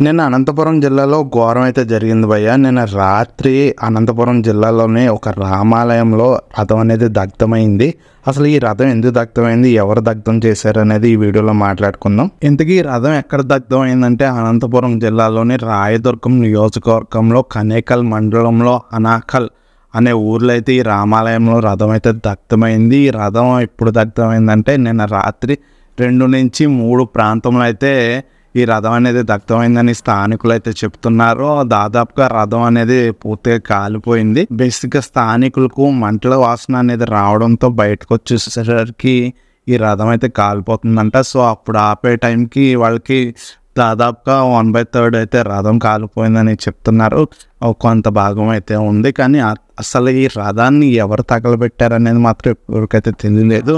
నిన్న అనంతపురం జిల్లాలో ఘోరం అయితే జరిగింది భయ్య. నిన్న రాత్రి అనంతపురం జిల్లాలోనే ఒక రామాలయంలో రథం అనేది దగ్ధమైంది. అసలు ఈ రథం ఎందుకు దగ్ధమైంది, ఎవరు దగ్ధం చేశారు అనేది ఈ వీడియోలో మాట్లాడుకుందాం. ఇంతకీ ఈ రథం ఎక్కడ దగ్ధమైందంటే అనంతపురం జిల్లాలోని రాయదుర్గం నియోజకవర్గంలో కనేకల్ మండలంలో అనాకల్ అనే ఊర్లో అయితే ఈ రామాలయంలో రథం అయితే దగ్ధమైంది. ఈ రథం ఎప్పుడు దగ్ధమైందంటే నిన్న రాత్రి 2 నుంచి 3 ప్రాంతంలో అయితే ఈ రథం అనేది దగ్ధమైందని స్థానికులు అయితే చెప్తున్నారు. దాదాపుగా రథం అనేది పూర్తిగా కాలిపోయింది. బేసిక్గా స్థానికులకు మంటల వాసన అనేది రావడంతో బయటకు వచ్చేసరికి ఈ రథం అయితే కాలిపోతుందంట. సో అప్పుడు ఆపే టైంకి వాళ్ళకి దాదాపుగా 1/3 అయితే రథం కాలిపోయిందని చెప్తున్నారు. కొంత భాగం అయితే ఉంది, కానీ అసలు ఈ రథాన్ని ఎవరు తగలబెట్టారనేది మాత్రం ఇప్పటికైతే తెలియలేదు.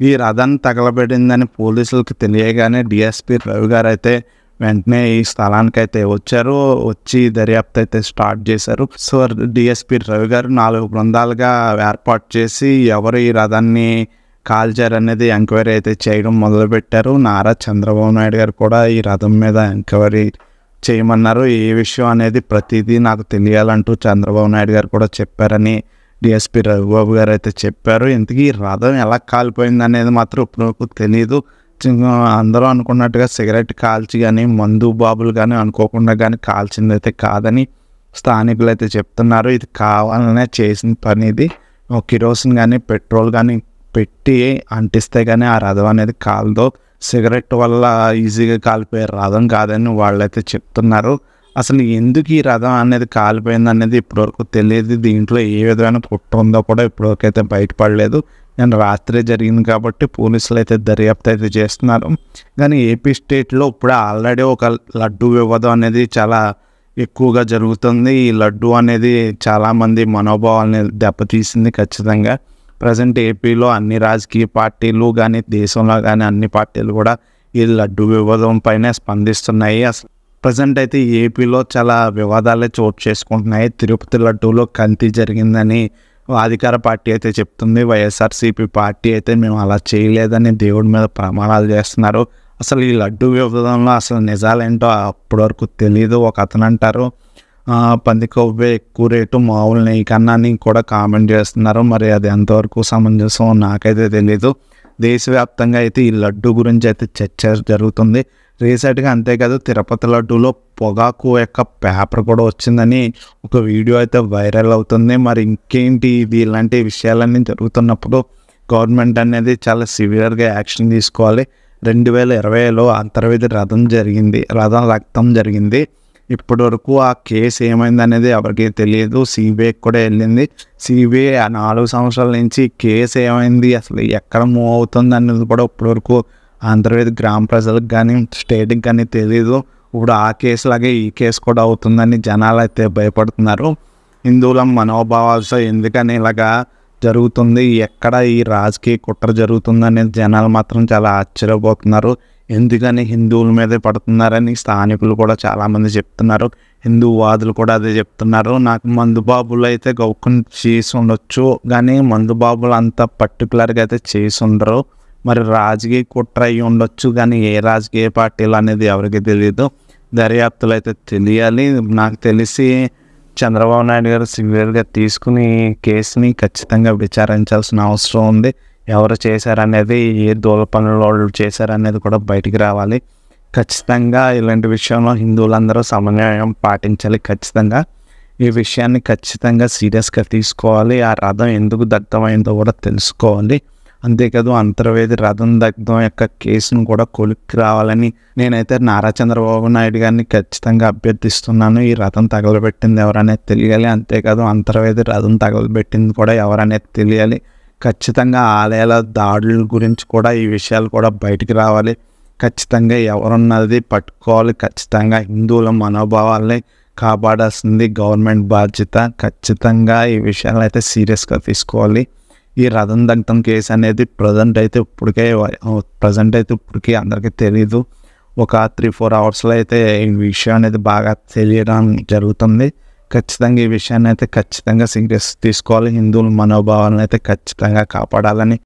ఈ రథాన్ని తగలబెట్టిందని పోలీసులకు తెలియగానే డిఎస్పీ రవి గారు అయితే వెంటనే ఈ స్థలానికి అయితే వచ్చారు. వచ్చి దర్యాప్తు అయితే స్టార్ట్ చేశారు. సో డిఎస్పీ రవి గారు 4 బృందాలుగా ఏర్పాటు చేసి ఎవరు ఈ రథాన్ని కాల్చారనేది ఎంక్వైరీ అయితే చేయడం మొదలుపెట్టారు. నారా చంద్రబాబు నాయుడు గారు కూడా ఈ రథం మీద ఎంక్వైరీ చేయమన్నారు. ఏ విషయం అనేది ప్రతిదీ నాకు తెలియాలంటూ చంద్రబాబు నాయుడు గారు కూడా చెప్పారని డిఎస్పీ రవిబాబు గారు అయితే చెప్పారు. ఇంతకీ రథం ఎలా కాలిపోయింది అనేది మాత్రం ఇప్పుడు తెలియదు. అందరూ అనుకున్నట్టుగా సిగరెట్ కాల్చి కానీ మందు బాబులు కానీ అనుకోకుండా కానీ కాల్చింది అయితే కాదని స్థానికులు అయితే చెప్తున్నారు. ఇది కావాలనే చేసిన పని. ఇది కిరోసిన్ కానీ పెట్రోల్ కానీ పెట్టి అంటిస్తే కానీ ఆ రథం అనేది కాలదో. సిగరెట్ వల్ల ఈజీగా కాలిపోయే రథం కాదని వాళ్ళైతే చెప్తున్నారు. అసలు ఎందుకు ఈ రథం అనేది కాలిపోయింది అనేది ఇప్పటివరకు తెలియదు. దీంట్లో ఏ విధమైన కుట్ర ఉందో కూడా ఇప్పటివరకు అయితే బయటపడలేదు. నేను రాత్రి జరిగింది కాబట్టి పోలీసులు అయితే దర్యాప్తు అయితే చేస్తున్నారు. కానీ ఏపీ స్టేట్లో ఇప్పుడు ఆల్రెడీ ఒక లడ్డు వివాదం అనేది చాలా ఎక్కువగా జరుగుతుంది. ఈ లడ్డు అనేది చాలామంది మనోభావాలని దెబ్బతీసింది ఖచ్చితంగా. ప్రజెంట్ ఏపీలో అన్ని రాజకీయ పార్టీలు కానీ దేశంలో కానీ అన్ని పార్టీలు కూడా ఈ లడ్డు వివాదం పైన స్పందిస్తున్నాయి. అసలు ప్రజెంట్ అయితే ఏపీలో చాలా వివాదాలే చోటు చేసుకుంటున్నాయి. తిరుపతి లడ్డూలో కల్తీ జరిగిందని అధికార పార్టీ అయితే చెప్తుంది. వైఎస్ఆర్సీపీ పార్టీ అయితే మేము అలా చేయలేదని దేవుడి మీద ప్రమాణాలు చేస్తున్నారు. అసలు ఈ లడ్డు వివాదంలో అసలు నిజాలేంటో అప్పటివరకు తెలియదు. ఒక అతను అంటారు పంది కొవ్వే ఎక్కువ రేటు మామూలు నెయ్యి కన్నా అని కూడా కామెంట్ చేస్తున్నారు. మరి అది ఎంతవరకు సమంజసం నాకైతే తెలీదు. దేశవ్యాప్తంగా అయితే ఈ లడ్డు గురించి అయితే చర్చ జరుగుతుంది రీసెంట్గా. అంతేకాదు తిరుపతి లడ్డూలో పొగాకు యొక్క పేపర్ కూడా వచ్చిందని ఒక వీడియో అయితే వైరల్ అవుతుంది. మరి ఇంకేంటి ఇది, ఇలాంటి విషయాలన్నీ జరుగుతున్నప్పుడు గవర్నమెంట్ అనేది చాలా సివియర్గా యాక్షన్ తీసుకోవాలి. 2020లో అంతర్వేది రథం జరిగింది. ఇప్పటి వరకు ఆ కేసు ఏమైంది అనేది ఎవరికి తెలియదు. సిబిఐకి కూడా వెళ్ళింది. సిబిఐ 4 సంవత్సరాల నుంచి కేసు ఏమైంది, అసలు ఎక్కడ మూవ్ అవుతుంది అనేది కూడా ఇప్పటివరకు అంతర్వేది గ్రామ ప్రజలకు కానీ స్టేట్కి కానీ తెలియదు. ఇప్పుడు ఆ కేసు లాగే ఈ కేసు కూడా అవుతుందని జనాలు అయితే భయపడుతున్నారు. హిందువుల మనోభావాలతో ఎందుకని ఇలాగా జరుగుతుంది, ఎక్కడ ఈ రాజకీయ కుట్ర జరుగుతుందనేది జనాలు మాత్రం చాలా ఆశ్చర్యపోతున్నారు. ఎందుకని హిందువుల మీదే పడుతున్నారని స్థానికులు కూడా చాలామంది చెప్తున్నారు. హిందూ వాదులు కూడా అదే చెప్తున్నారు. నాకు మందుబాబులు అయితే గౌకుని చేసి ఉండొచ్చు, కానీ మందుబాబులు అంత పర్టికులర్గా అయితే చేసి ఉండరు. మరి రాజకీయ కుట్ర అయి ఉండొచ్చు, కానీ ఏ రాజకీయ పార్టీలు అనేది ఎవరికి తెలియదు. దర్యాప్తులు అయితే తెలియాలి. నాకు తెలిసి చంద్రబాబు నాయుడు గారు సివియర్గా తీసుకుని కేసుని ఖచ్చితంగా విచారించాల్సిన అవసరం ఉంది. ఎవరు చేశారనేది, ఏ దూల పనులు వాళ్ళు చేశారనేది కూడా బయటికి రావాలి. ఖచ్చితంగా ఇలాంటి విషయంలో హిందువులందరూ సమన్వయం పాటించాలి. ఖచ్చితంగా ఈ విషయాన్ని ఖచ్చితంగా సీరియస్గా తీసుకోవాలి. ఆ రథం ఎందుకు దగ్ధమైందో కూడా తెలుసుకోవాలి. అంతేకాదు అంతర్వేది రథం దగ్ధం యొక్క కేసును కూడా కొలిక్కి రావాలని నేనైతే నారా చంద్రబాబు నాయుడు గారిని ఖచ్చితంగా అభ్యర్థిస్తున్నాను. ఈ రథం తగలబెట్టింది ఎవరనేది తెలియాలి. అంతేకాదు అంతర్వేది రథం తగలబెట్టింది కూడా ఎవరనేది తెలియాలి. ఖచ్చితంగా ఆలయాల దాడుల గురించి కూడా ఈ విషయాలు కూడా బయటికి రావాలి. ఖచ్చితంగా ఎవరున్నది పట్టుకోవాలి. ఖచ్చితంగా హిందువుల మనోభావాల్ని కాపాడాల్సింది గవర్నమెంట్ బాధ్యత. ఖచ్చితంగా ఈ విషయాలు అయితే సీరియస్గా తీసుకోవాలి. ఈ రథం దగ్ధం కేసు అనేది ప్రజెంట్ అయితే ఇప్పటికే అందరికీ తెలీదు. ఒక 3-4 అవర్స్లో అయితే ఈ విషయం అనేది బాగా తెలియడం జరుగుతుంది. ఖచ్చితంగా ఈ విషయాన్ని అయితే ఖచ్చితంగా సీరియస్ తీసుకోవాలి. హిందువుల మనోభావాలను అయితే ఖచ్చితంగా కాపాడాలని